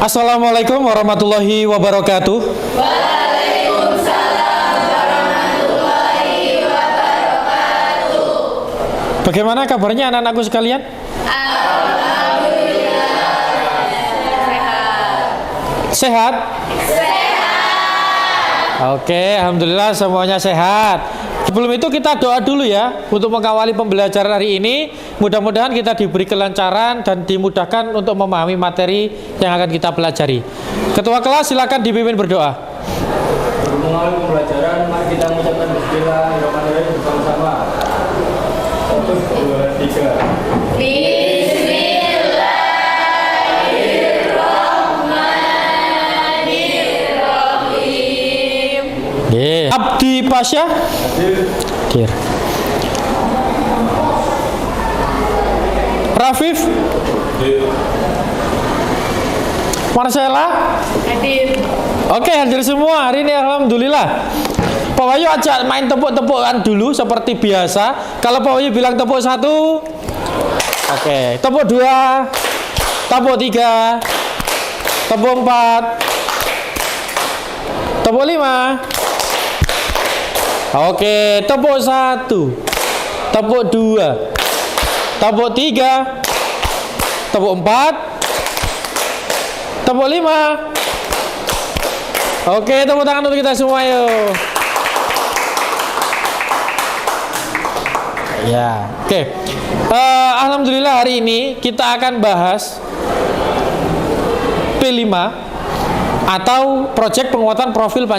Assalamualaikum warahmatullahi wabarakatuh. Waalaikumsalam warahmatullahi wabarakatuh. Bagaimana kabarnya anak-anakku sekalian? Alhamdulillah sehat. Sehat? Sehat. Oke, alhamdulillah semuanya sehat. Sebelum itu kita doa dulu ya untuk mengawali pembelajaran hari ini. Mudah-mudahan kita diberi kelancaran dan dimudahkan untuk memahami materi yang akan kita pelajari. Ketua kelas silakan dipimpin berdoa. Mengawali pembelajaran, mari kita mengucapkan bismillahirrahmanirrahim bersama-sama. 1, 2, 3. Bismillahirrahmanirrahim. Abdi Pasya. Hadir. Rafif. Marcella. Hadir. Oke, hadir semua hari ini alhamdulillah. Pak Wahyu ajak main tepuk-tepukan dulu seperti biasa. Kalau Pak Wahyu bilang tepuk 1, oke, tepuk 2, tepuk 3, tepuk 4, tepuk 5. Oke, tepuk 1, tepuk 2, tepuk 3, tepuk 4, tepuk 5. Oke, tepuk tangan untuk kita semua yuk. Ya, oke. Alhamdulillah hari ini kita akan bahas P5 atau Proyek Penguatan Profil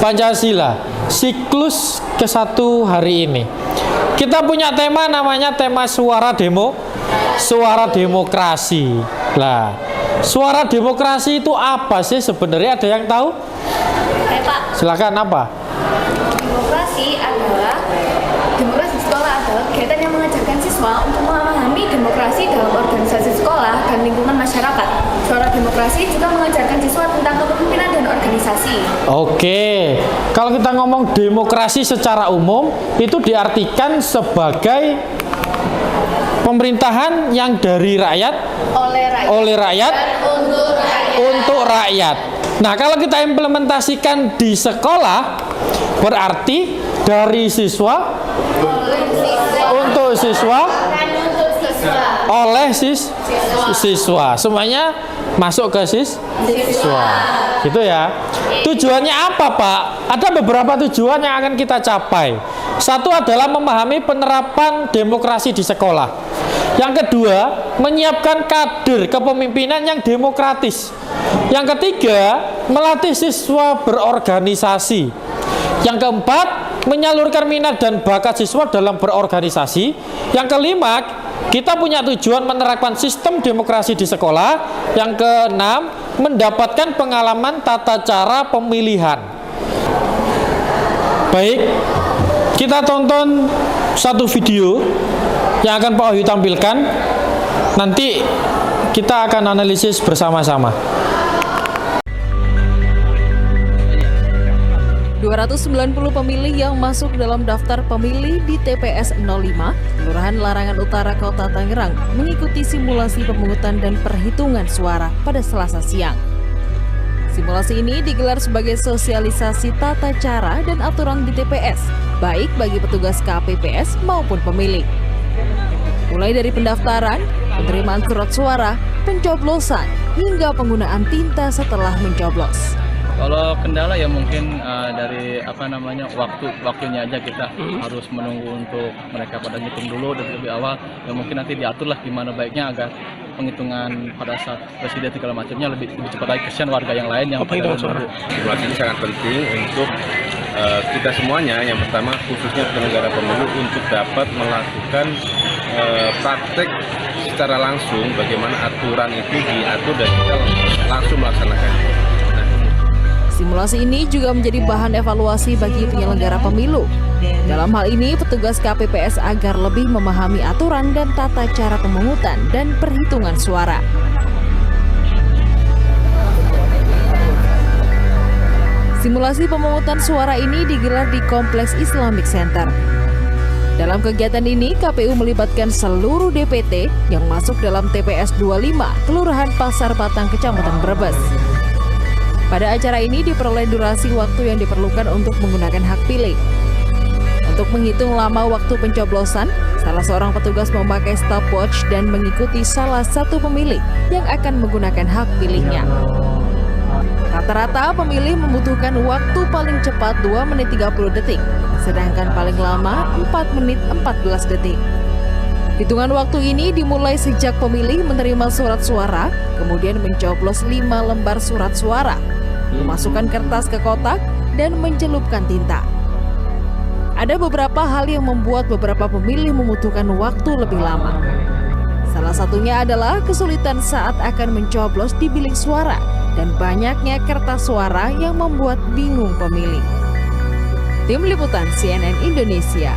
Pancasila siklus ke-1 hari ini. Kita punya tema namanya tema suara demokrasi. Lah, suara demokrasi itu apa sih sebenarnya? Ada yang tahu? Pak, Silakan apa? demokrasi sekolah adalah kegiatan yang mengajarkan siswa untuk memahami demokrasi dalam organisasi sekolah dan lingkungan masyarakat. Suara demokrasi juga mengajarkan siswa tentang kepemimpinan dan organisasi. Oke, kalau kita ngomong demokrasi secara umum itu diartikan sebagai pemerintahan yang dari rakyat, oleh rakyat, dan untuk rakyat. Nah, kalau kita implementasikan di sekolah berarti dari siswa, untuk siswa, oleh siswa. Semuanya masuk ke siswa. Gitu ya. Tujuannya apa, Pak? Ada beberapa tujuan yang akan kita capai. Satu adalah memahami penerapan demokrasi di sekolah. Yang kedua, menyiapkan kader kepemimpinan yang demokratis. Yang ketiga, melatih siswa berorganisasi. Yang keempat, menyalurkan minat dan bakat siswa dalam berorganisasi. Yang kelima, kita punya tujuan menerapkan sistem demokrasi di sekolah. Yang keenam, mendapatkan pengalaman tata cara pemilihan. Baik, kita tonton satu video yang akan Pak Wahyu tampilkan. Nanti kita akan analisis bersama-sama. 290 pemilih yang masuk dalam daftar pemilih di TPS 05, Kelurahan Larangan Utara, Kota Tangerang, mengikuti simulasi pemungutan dan perhitungan suara pada Selasa siang. Simulasi ini digelar sebagai sosialisasi tata cara dan aturan di TPS, baik bagi petugas KPPS maupun pemilih. Mulai dari pendaftaran, penerimaan surat suara, pencoblosan, hingga penggunaan tinta setelah mencoblos. Kalau kendala ya mungkin dari waktunya aja kita harus menunggu untuk mereka pada ngitung dulu dan lebih awal. Ya mungkin nanti diaturlah gimana baiknya agar penghitungan pada saat presiden segala macamnya lebih cepat lagi, kesian warga yang lain yang menunggu. Simulasi ini sangat penting untuk kita semuanya. Yang pertama khususnya penyelenggara pemilu untuk dapat melakukan praktek secara langsung bagaimana aturan itu diatur dan kita langsung melaksanakannya. Simulasi ini juga menjadi bahan evaluasi bagi penyelenggara pemilu. Dalam hal ini, petugas KPPS agar lebih memahami aturan dan tata cara pemungutan dan perhitungan suara. Simulasi pemungutan suara ini digelar di Kompleks Islamic Center. Dalam kegiatan ini, KPU melibatkan seluruh DPT yang masuk dalam TPS 25, Kelurahan Pasar Batang, Kecamatan Brebes. Pada acara ini diperoleh durasi waktu yang diperlukan untuk menggunakan hak pilih. Untuk menghitung lama waktu pencoblosan, salah seorang petugas memakai stopwatch dan mengikuti salah satu pemilih yang akan menggunakan hak pilihnya. Rata-rata pemilih membutuhkan waktu paling cepat 2 menit 30 detik, sedangkan paling lama 4 menit 14 detik. Hitungan waktu ini dimulai sejak pemilih menerima surat suara, kemudian mencoblos 5 lembar surat suara, memasukkan kertas ke kotak, dan mencelupkan tinta. Ada beberapa hal yang membuat beberapa pemilih membutuhkan waktu lebih lama. Salah satunya adalah kesulitan saat akan mencoblos di bilik suara dan banyaknya kertas suara yang membuat bingung pemilih. Tim Liputan CNN Indonesia.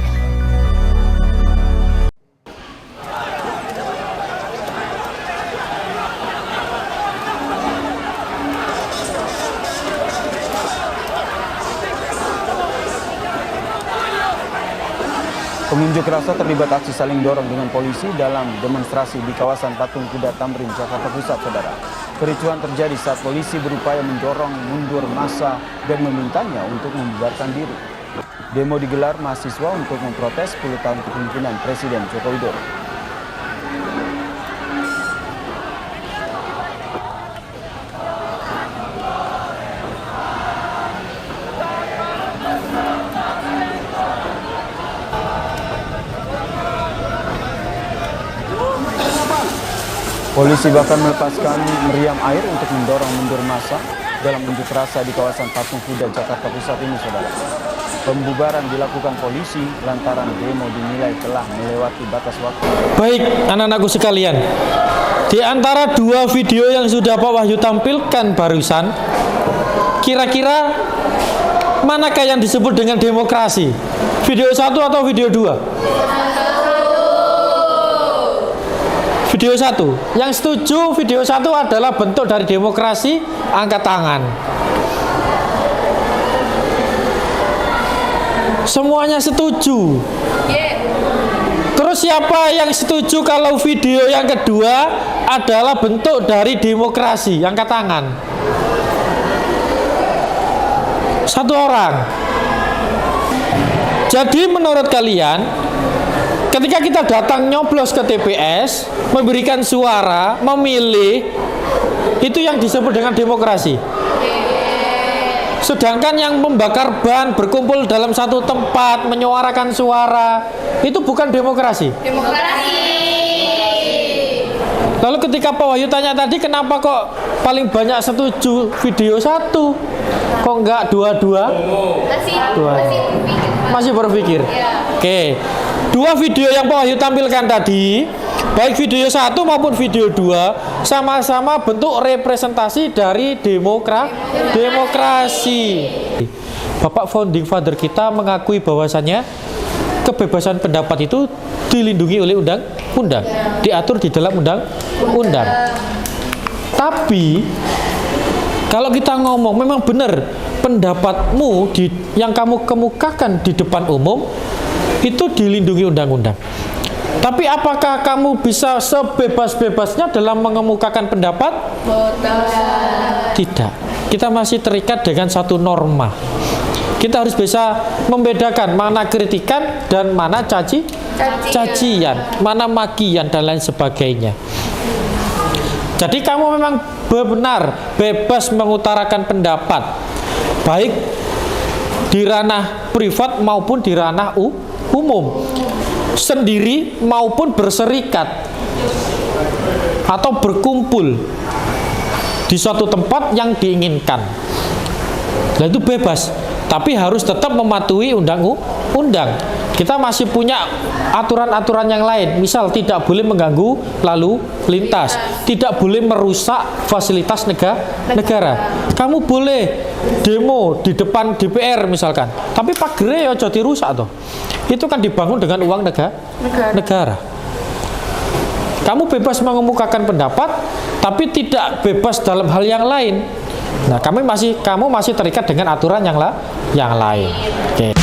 Pengunjuk rasa terlibat aksi saling dorong dengan polisi dalam demonstrasi di kawasan Patung Kuda Tamrin, Jakarta Pusat, saudara. Kericuhan terjadi saat polisi berupaya mendorong mundur massa dan memintanya untuk membubarkan diri. Demo digelar mahasiswa untuk memprotes 10 tahun kepemimpinan Presiden Joko Widodo. Polisi bahkan melepaskan meriam air untuk mendorong mundur massa dalam unjuk rasa di kawasan Patung Kuda, Jakarta Pusat ini, saudara. Pembubaran dilakukan polisi lantaran demo dinilai telah melewati batas waktu. Baik, anak-anakku sekalian, di antara 2 video yang sudah Pak Wahyu tampilkan barusan, kira-kira manakah yang disebut dengan demokrasi? Video 1 atau video 2? Video 1. Yang setuju video 1 adalah bentuk dari demokrasi, angkat tangan. Semuanya setuju. Terus siapa yang setuju kalau video yang kedua adalah bentuk dari demokrasi, angkat tangan. 1 orang. Jadi menurut kalian, ketika kita datang nyoblos ke TPS, memberikan suara, memilih, itu yang disebut dengan demokrasi. Sedangkan yang membakar ban, berkumpul dalam satu tempat, menyuarakan suara, itu bukan demokrasi. Lalu ketika Pak Wahyu tanya tadi, kenapa kok paling banyak setuju video 1? Kok enggak 2-2? Masih berpikir. Oke. 2 video yang Pak Wahyu tampilkan tadi, baik video 1 maupun video 2, sama-sama bentuk representasi dari demokrasi. Bapak founding father kita mengakui bahwasannya kebebasan pendapat itu dilindungi oleh undang-undang, diatur di dalam undang-undang. Tapi kalau kita ngomong memang benar pendapatmu yang kamu kemukakan di depan umum itu dilindungi undang-undang. Tapi apakah kamu bisa sebebas-bebasnya dalam mengemukakan pendapat? Tidak. Kita masih terikat dengan satu norma. Kita harus bisa membedakan mana kritikan dan mana cacian, mana makian dan lain sebagainya. Jadi kamu memang benar bebas mengutarakan pendapat, baik di ranah privat maupun di ranah umum, sendiri maupun berserikat atau berkumpul di suatu tempat yang diinginkan. Nah, itu bebas, tapi harus tetap mematuhi undang-undang. Kita masih punya aturan-aturan yang lain, misal tidak boleh mengganggu lalu lintas, tidak boleh merusak fasilitas negara. Kamu boleh demo di depan DPR misalkan, tapi pagernya ya jadi rusak toh. Itu kan dibangun dengan uang negara. Kamu bebas mengemukakan pendapat, tapi tidak bebas dalam hal yang lain. Nah, kamu masih terikat dengan aturan yang lain. Oke.